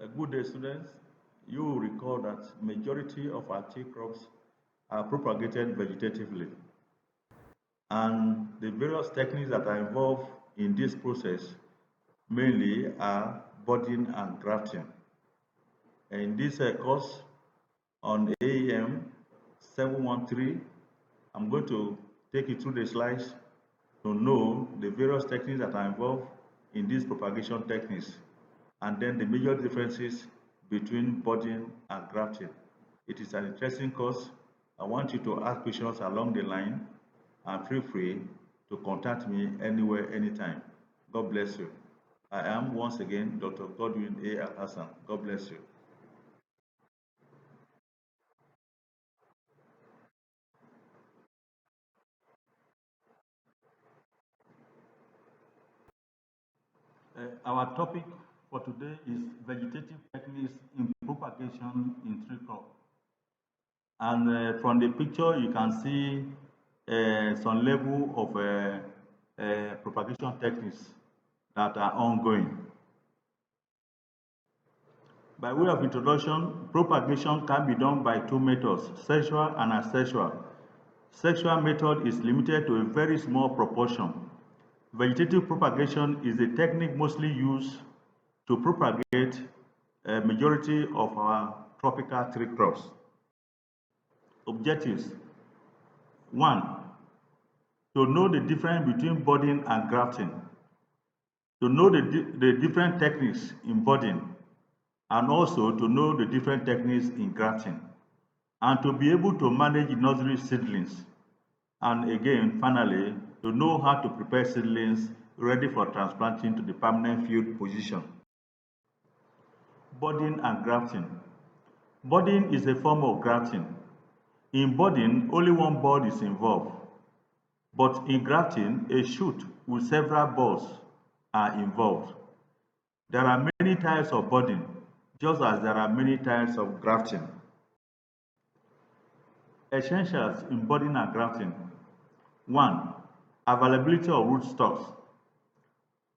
Good day, students. You will recall that majority of our tea crops are propagated vegetatively, and the various techniques that are involved in this process mainly are budding and grafting. In this course on AEM 713, I'm going to take you through the slides to know the various techniques that are involved in these propagation techniques, and then the major differences between budding and grafting. It is an interesting course. I want you to ask questions along the line, and feel free to contact me anywhere, anytime. God bless you. I am once again Dr. Godwin A. Hassan. God bless you. Our topic for today is vegetative techniques in propagation in tree crop. And from the picture, you can see some level of propagation techniques that are ongoing. By way of introduction, propagation can be done by two methods, sexual and asexual. Sexual method is limited to a very small proportion. Vegetative propagation is a technique mostly used to propagate a majority of our tropical tree crops. Objectives: 1. To know the difference between budding and grafting. To know the different techniques in budding, and also to know the different techniques in grafting, and to be able to manage nursery seedlings. And again, finally, to know how to prepare seedlings ready for transplanting to the permanent field position. Budding and grafting. Budding is a form of grafting. In budding, only one bud is involved. But in grafting, a shoot with several buds are involved. There are many types of budding, just as there are many types of grafting. Essentials in budding and grafting. 1. Availability of rootstocks.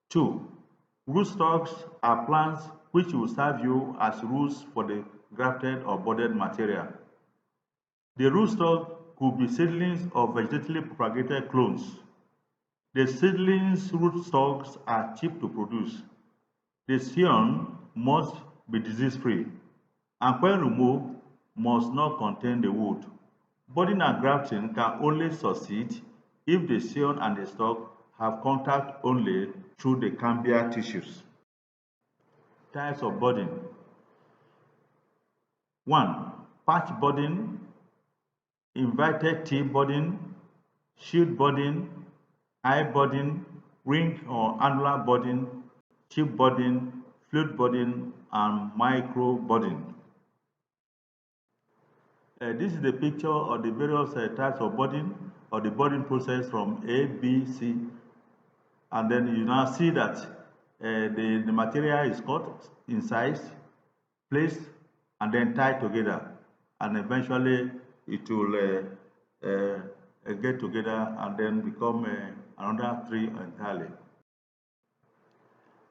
2. Rootstocks are plants which will serve you as roots for the grafted or budded material. The rootstock could be seedlings of vegetatively propagated clones. The seedlings rootstocks are cheap to produce. The scion must be disease-free, and when removed, must not contain the wood. Budding and grafting can only succeed if the scion and the stalk have contact only through the cambial tissues. Types of budding. 1. Patch budding, invited tea budding, shield budding, eye budding, ring or annular budding, chip budding, flute budding, and micro budding. This is the picture of the various types of budding or the budding process from A, B, C, and then you now see that the material is cut, incised, placed, and then tied together, and eventually it will get together and then become another tree entirely.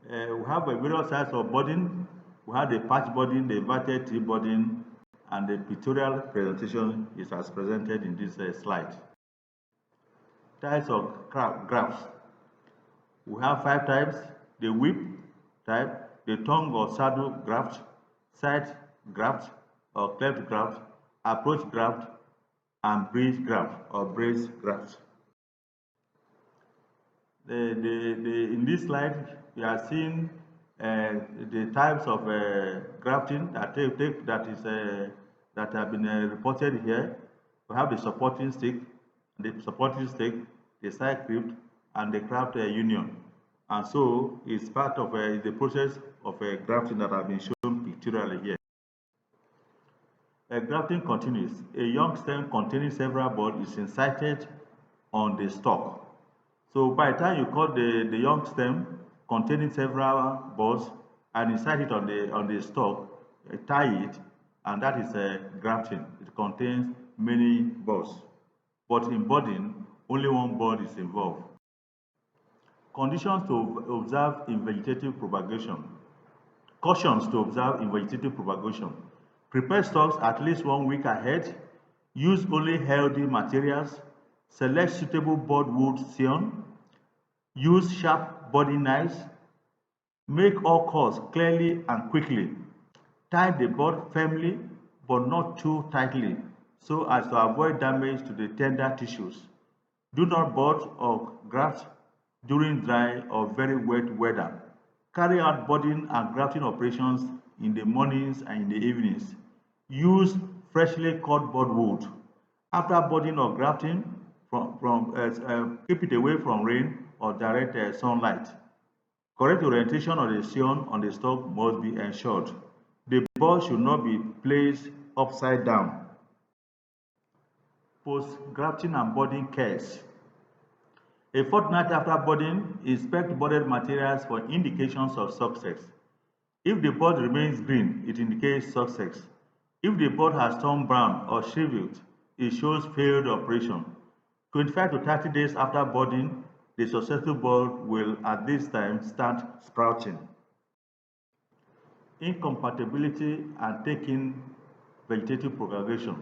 We have various types of budding. We have the patch budding, the inverted tea budding, and the pictorial presentation is as presented in this slide. Types of grafts. We have 5 types: the whip type, the tongue or saddle graft, side graft or cleft graft, approach graft, and bridge graft or brace graft. In this slide, we are seeing the types of grafting that have been reported here. We have the supporting stick, the side crypt, and the graft union. And so it's part of the process of grafting that have been shown pictorially here. Grafting continues. A young stem containing several buds is inserted on the stalk. So by the time you cut the young stem containing several buds and insert it on the stalk, tie it, and that is grafting. It contains many buds. But in budding, only one bud is involved. Conditions to observe in vegetative propagation. Cautions to observe in vegetative propagation. Prepare stocks at least 1 week ahead. Use only healthy materials. Select suitable bud wood scion. Use sharp body knives. Make all cuts clearly and quickly. Tie the bud firmly but not too tightly so as to avoid damage to the tender tissues. Do not bud or graft during dry or very wet weather. Carry out budding and grafting operations in the mornings and in the evenings. Use freshly cut bud wood. After budding or grafting, keep it away from rain or direct sunlight. Correct orientation of the scion on the stalk must be ensured. The bud should not be placed upside down. Post-grafting and budding cares. A fortnight after budding, inspect budded materials for indications of success. If the bud remains green, it indicates success. If the bud has turned brown or shriveled, it shows failed operation. 25 to 30 days after budding, the successful bud will at this time start sprouting. Incompatibility and taking vegetative propagation.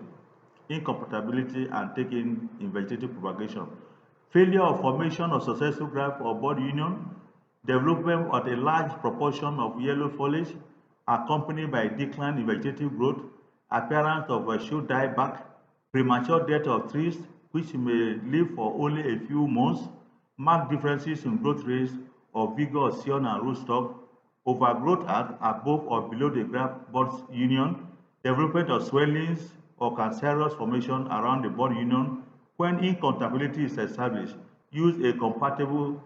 Incompatibility and taking in vegetative propagation. Failure of formation of successful graft or bud union, development of a large proportion of yellow foliage accompanied by decline in vegetative growth, appearance of a shoot dieback, premature death of trees which may live for only a few months, marked differences in growth rates or vigor of scion and rootstock, overgrowth at above or below the graft bud union, development of swellings or cancerous formation around the bud union. When incompatibility is established, use a compatible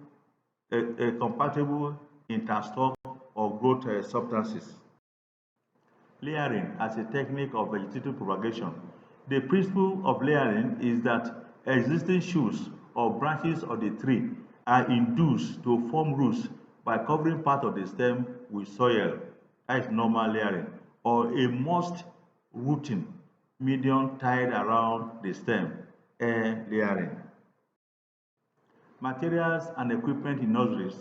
interstock or growth substances. Layering as a technique of vegetative propagation. The principle of layering is that existing shoots or branches of the tree are induced to form roots by covering part of the stem with soil, that is normal layering, or a moist rooting medium tied around the stem, air layering. Materials and equipment in nurseries.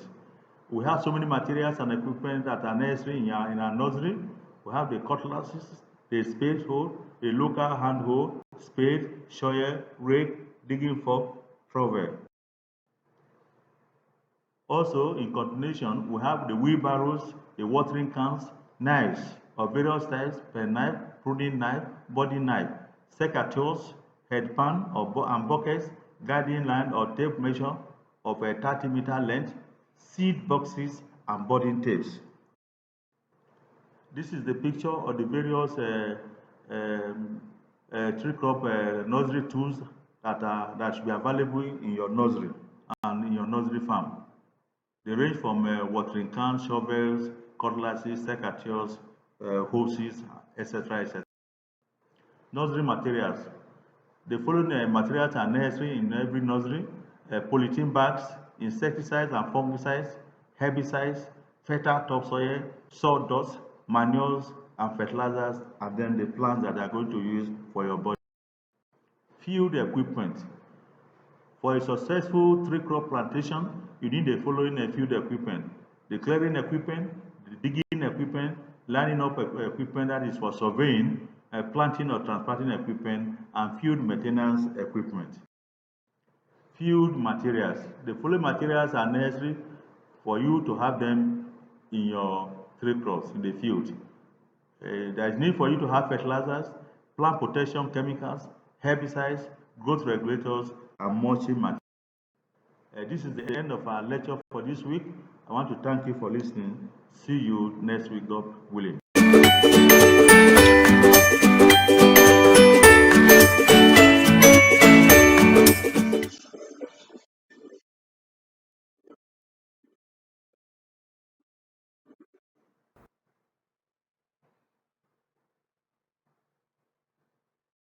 We have so many materials and equipment that are necessary in our nursery. We have the cutlasses, the spade hoe, a local hand hoe, spade, shovel, rake, digging fork, trowel. Also, in continuation, we have the wheelbarrows, the watering cans, knives of various types, penknife, pruning knife, body knife, secateurs, headpan and buckets, guiding line or tape measure of a 30-meter length, seed boxes, and budding tapes. This is the picture of the various tree crop nursery tools that should be available in your nursery and in your nursery farm. They range from watering cans, shovels, cutlasses, secateurs, hoses, etc. etc. Nursery materials. The following materials are necessary in every nursery: polythene bags, insecticides and fungicides, herbicides, fertile topsoil, sawdust, manures and fertilizers, and then the plants that are going to use for your body. Field equipment. For a successful tree crop plantation, you need the following field equipment: the clearing equipment, the digging equipment, lining up equipment that is for surveying, planting or transplanting equipment, and field maintenance equipment. Field materials. The following materials are necessary for you to have them in your tree crops in the field. There is need for you to have fertilizers, plant protection chemicals, herbicides, growth regulators, and mulching materials. This is the end of our lecture for this week. I want to thank you for listening. See you next week, God willing.